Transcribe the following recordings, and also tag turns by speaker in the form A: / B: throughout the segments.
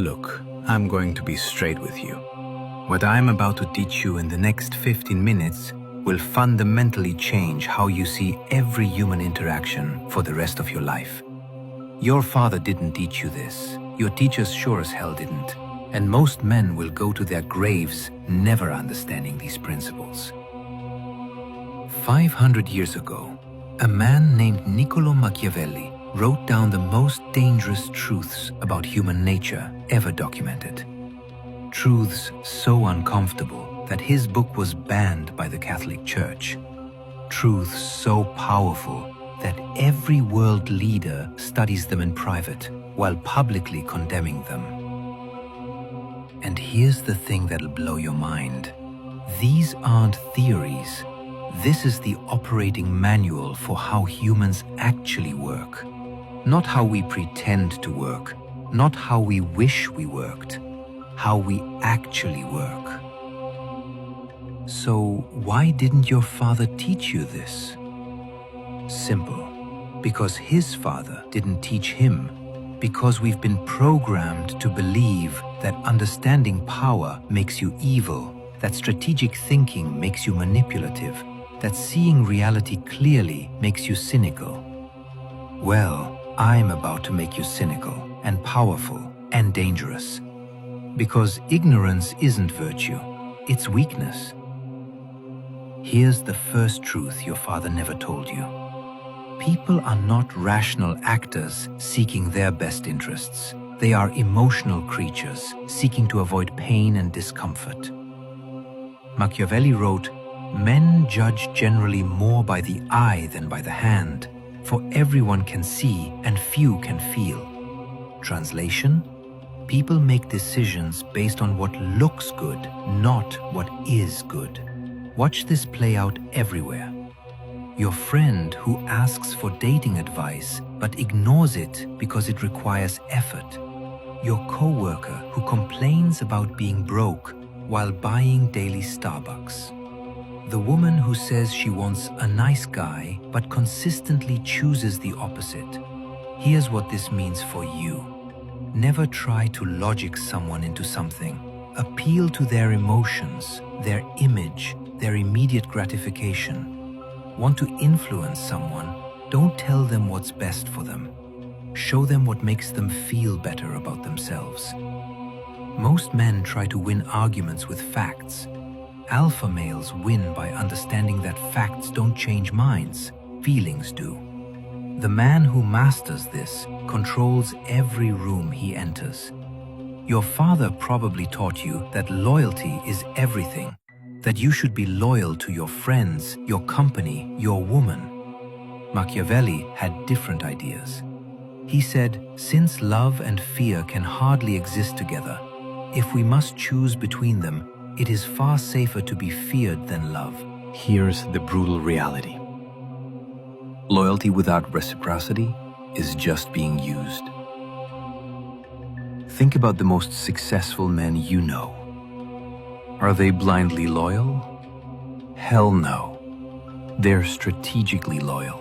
A: Look, I'm going to be straight with you. What I'm about to teach you in the next 15 minutes will fundamentally change how you see every human interaction for the rest of your life. Your father didn't teach you this. Your teachers sure as hell didn't. And most men will go to their graves never understanding these principles. 500 years ago, a man named Niccolo Machiavelli wrote down the most dangerous truths about human nature ever documented. Truths so uncomfortable that his book was banned by the Catholic Church. Truths so powerful that every world leader studies them in private while publicly condemning them. And here's the thing that'll blow your mind. These aren't theories. This is the operating manual for how humans actually work. Not how we pretend to work, not how we wish we worked, how we actually work. So why didn't your father teach you this? Simple. Because his father didn't teach him. Because we've been programmed to believe that understanding power makes you evil, that strategic thinking makes you manipulative, that seeing reality clearly makes you cynical. Well, I'm about to make you cynical and powerful and dangerous. Because ignorance isn't virtue, it's weakness. Here's the first truth your father never told you. People are not rational actors seeking their best interests. They are emotional creatures seeking to avoid pain and discomfort. Machiavelli wrote, "Men judge generally more by the eye than by the hand, for everyone can see and few can feel." Translation: people make decisions based on what looks good, not what is good. Watch this play out everywhere. Your friend who asks for dating advice but ignores it because it requires effort. Your coworker who complains about being broke while buying daily Starbucks. The woman who says she wants a nice guy but consistently chooses the opposite. Here's what this means for you. Never try to logic someone into something. Appeal to their emotions, their image, their immediate gratification. Want to influence someone? Don't tell them what's best for them. Show them what makes them feel better about themselves. Most men try to win arguments with facts. Alpha males win by understanding that facts don't change minds, feelings do. The man who masters this controls every room he enters. Your father probably taught you that loyalty is everything, that you should be loyal to your friends, your company, your woman. Machiavelli had different ideas. He said, since love and fear can hardly exist together, if we must choose between them, it is far safer to be feared than love. Here's the brutal reality. Loyalty without reciprocity is just being used. Think about the most successful men you know. Are they blindly loyal? Hell no. They're strategically loyal.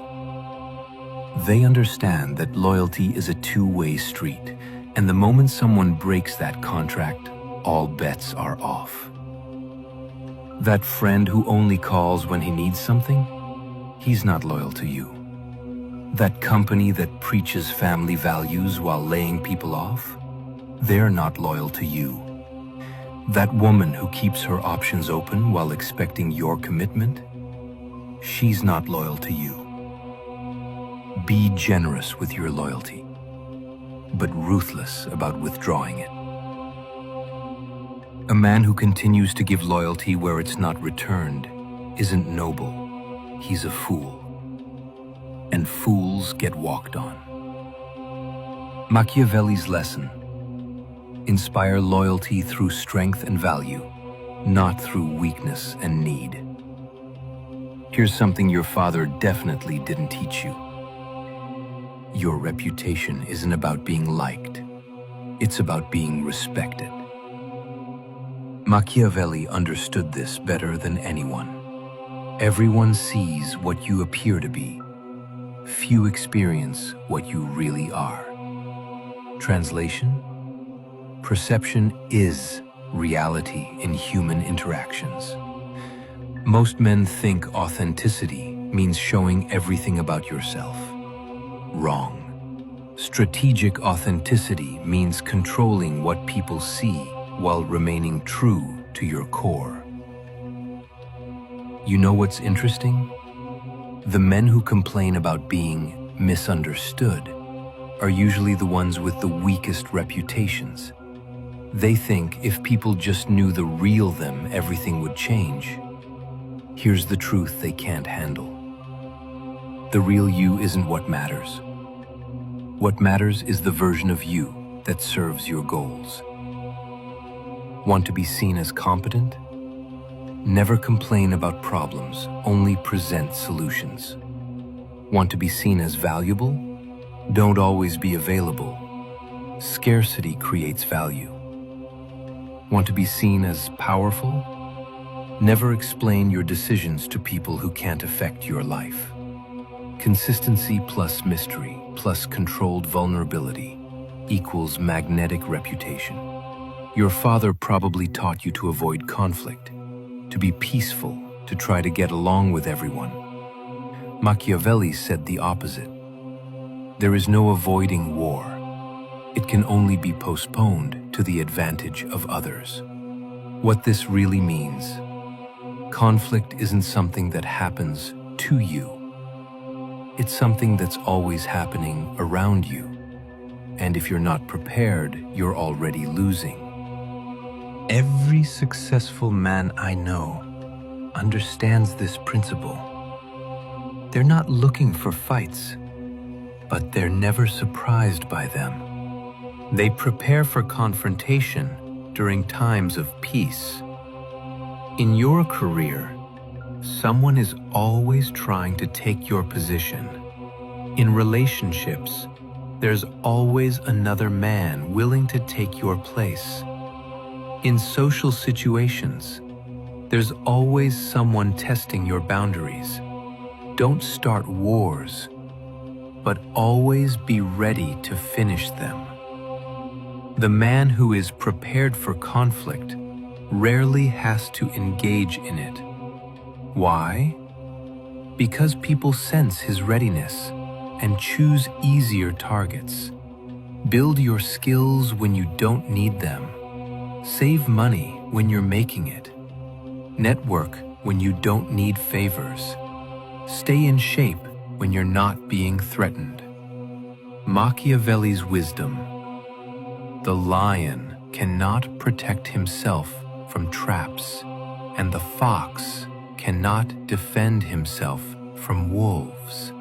A: They understand that loyalty is a two-way street, and the moment someone breaks that contract, all bets are off. That friend who only calls when he needs something, he's not loyal to you. That company that preaches family values while laying people off, they're not loyal to you. That woman who keeps her options open while expecting your commitment, she's not loyal to you. Be generous with your loyalty, but ruthless about withdrawing it. A man who continues to give loyalty where it's not returned isn't noble, he's a fool. And fools get walked on. Machiavelli's lesson: inspire loyalty through strength and value, not through weakness and need. Here's something your father definitely didn't teach you. Your reputation isn't about being liked. It's about being respected. Machiavelli understood this better than anyone. Everyone sees what you appear to be. Few experience what you really are. Translation: Perception is reality in human interactions. Most men think authenticity means showing everything about yourself. Wrong. Strategic authenticity means controlling what people see while remaining true to your core. You know what's interesting? The men who complain about being misunderstood are usually the ones with the weakest reputations. They think if people just knew the real them, everything would change. Here's the truth they can't handle. The real you isn't what matters. What matters is the version of you that serves your goals. Want to be seen as competent? Never complain about problems, only present solutions. Want to be seen as valuable? Don't always be available. Scarcity creates value. Want to be seen as powerful? Never explain your decisions to people who can't affect your life. Consistency plus mystery plus controlled vulnerability equals magnetic reputation. Your father probably taught you to avoid conflict, to be peaceful, to try to get along with everyone. Machiavelli said the opposite. There is no avoiding war. It can only be postponed to the advantage of others. What this really means: conflict isn't something that happens to you. It's something that's always happening around you. And if you're not prepared, you're already losing. Every successful man I know understands this principle. They're not looking for fights, but they're never surprised by them. They prepare for confrontation during times of peace. In your career, someone is always trying to take your position. In relationships, there's always another man willing to take your place. In social situations, there's always someone testing your boundaries. Don't start wars, but always be ready to finish them. The man who is prepared for conflict rarely has to engage in it. Why? Because people sense his readiness and choose easier targets. Build your skills when you don't need them. Save money when you're making it. Network when you don't need favors. Stay in shape when you're not being threatened. Machiavelli's wisdom: the lion cannot protect himself from traps, and the fox cannot defend himself from wolves.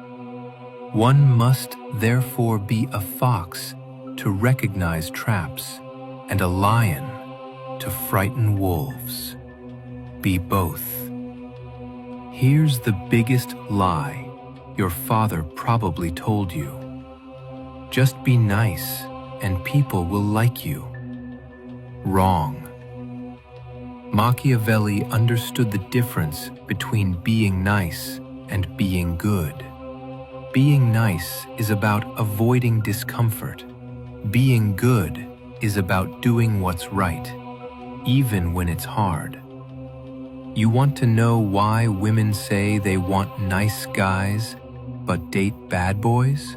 A: One must therefore be a fox to recognize traps, and a lion to frighten wolves. Be both. Here's the biggest lie your father probably told you: just be nice and people will like you. Wrong. Machiavelli understood the difference between being nice and being good. Being nice is about avoiding discomfort. Being good is about doing what's right, even when it's hard. You want to know why women say they want nice guys but date bad boys?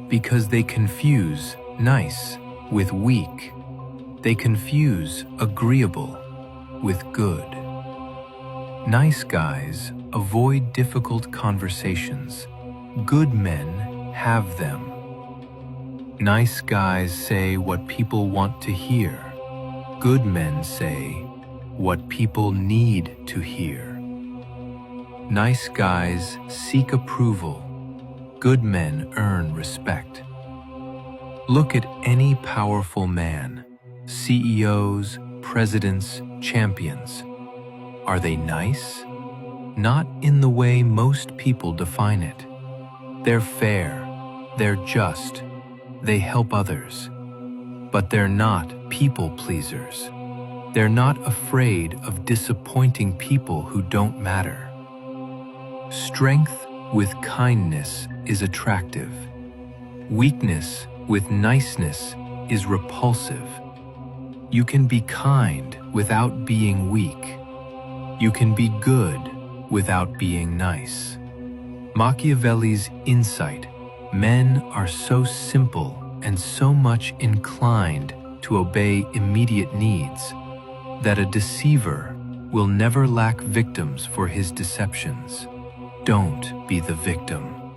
A: Because they confuse nice with weak. They confuse agreeable with good. Nice guys avoid difficult conversations. Good men have them. Nice guys say what people want to hear. Good men say what people need to hear. Nice guys seek approval. Good men earn respect. Look at any powerful man, CEOs, presidents, champions. Are they nice? Not in the way most people define it. They're fair, they're just, they help others. But they're not people pleasers. They're not afraid of disappointing people who don't matter. Strength with kindness is attractive. Weakness with niceness is repulsive. You can be kind without being weak. You can be good without being nice. Machiavelli's insight: men are so simple and so much inclined to obey immediate needs that a deceiver will never lack victims for his deceptions. Don't be the victim.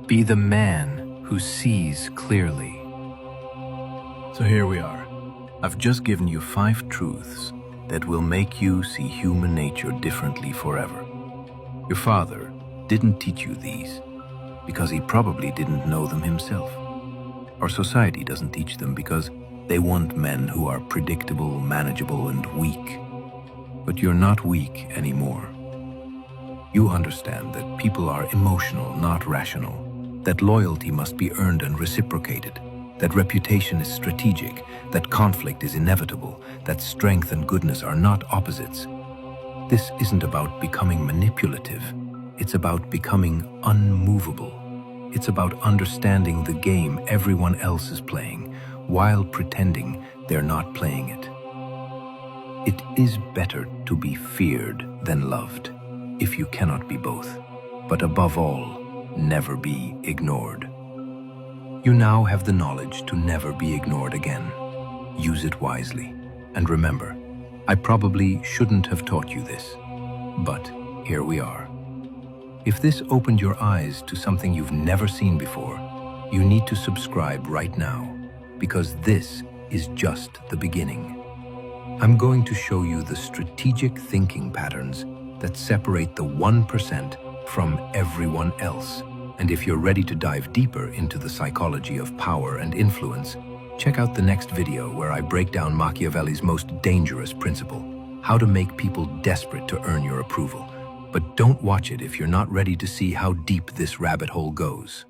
A: Be the man who sees clearly.
B: So here we are. I've just given you 5 truths that will make you see human nature differently forever. Your father didn't teach you these because he probably didn't know them himself. Our society doesn't teach them because they want men who are predictable, manageable, and weak. But you're not weak anymore. You understand that people are emotional, not rational, that loyalty must be earned and reciprocated, that reputation is strategic, that conflict is inevitable, that strength and goodness are not opposites. This isn't about becoming manipulative. It's about becoming unmovable. It's about understanding the game everyone else is playing while pretending they're not playing it. It is better to be feared than loved, if you cannot be both. But above all, never be ignored. You now have the knowledge to never be ignored again. Use it wisely. And remember, I probably shouldn't have taught you this, but here we are. If this opened your eyes to something you've never seen before, you need to subscribe right now, because this is just the beginning. I'm going to show you the strategic thinking patterns that separate the 1% from everyone else. And if you're ready to dive deeper into the psychology of power and influence, check out the next video where I break down Machiavelli's most dangerous principle: how to make people desperate to earn your approval. But don't watch it if you're not ready to see how deep this rabbit hole goes.